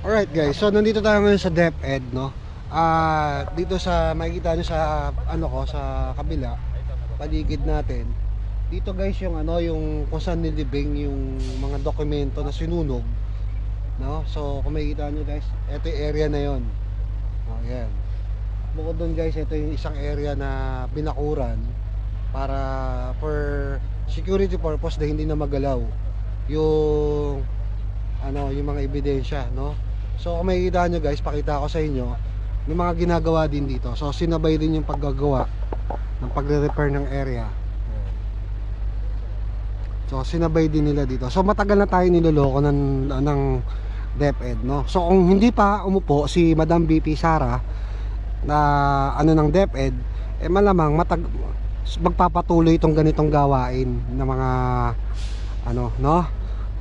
Alright guys, so nandito tayo ngayon sa DepEd, no? Dito sa makikita nyo sa sa kabila, paligid natin. Dito guys yung yung kung saan nilibing yung mga dokumento na sinunog, no? So kung makikita nyo guys, ito yung area na yon. Oh, yan. Bukod doon guys, ito yung isang area na binakuran para for security purpose na hindi na magalaw yung yung mga ebidensya, no? So kung makikita nyo guys, pakita ko sa inyo, may mga ginagawa din dito. So sinabay din yung paggagawa ng pagre-repair ng area. So sinabay din nila dito. So matagal na tayo niloloko ng DepEd, no? So kung hindi pa umupo si Madam VP Sara na ng DepEd, malamang magpapatuloy itong ganitong gawain ng mga no,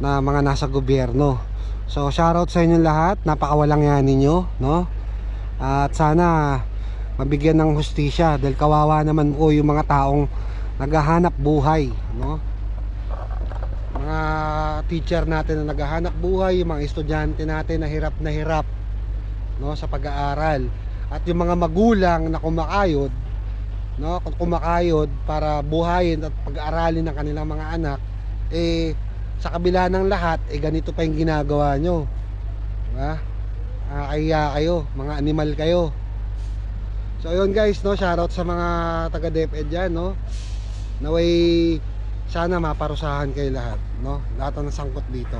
na mga nasa gobyerno. So shoutout sa inyo lahat, napakawalang yan ninyo, no? At sana mabigyan ng hustisya dahil kawawa naman po yung mga taong naghahanap buhay, no? Mga teacher natin na naghahanap buhay, yung mga estudyante natin na hirap, no, sa pag-aaral, at yung mga magulang na kumakayod, no, kumakayod para buhayin at pag-aaralin ng kanilang mga anak, sa kabila ng lahat, ganito pa yung ginagawa nyo, diba? Kaya kayo, mga animal kayo. So yun guys, no, shoutout sa mga taga DepEd dyan, no? Naway sana maparusahan kayo lahat, no? Lahat ng sangkot dito.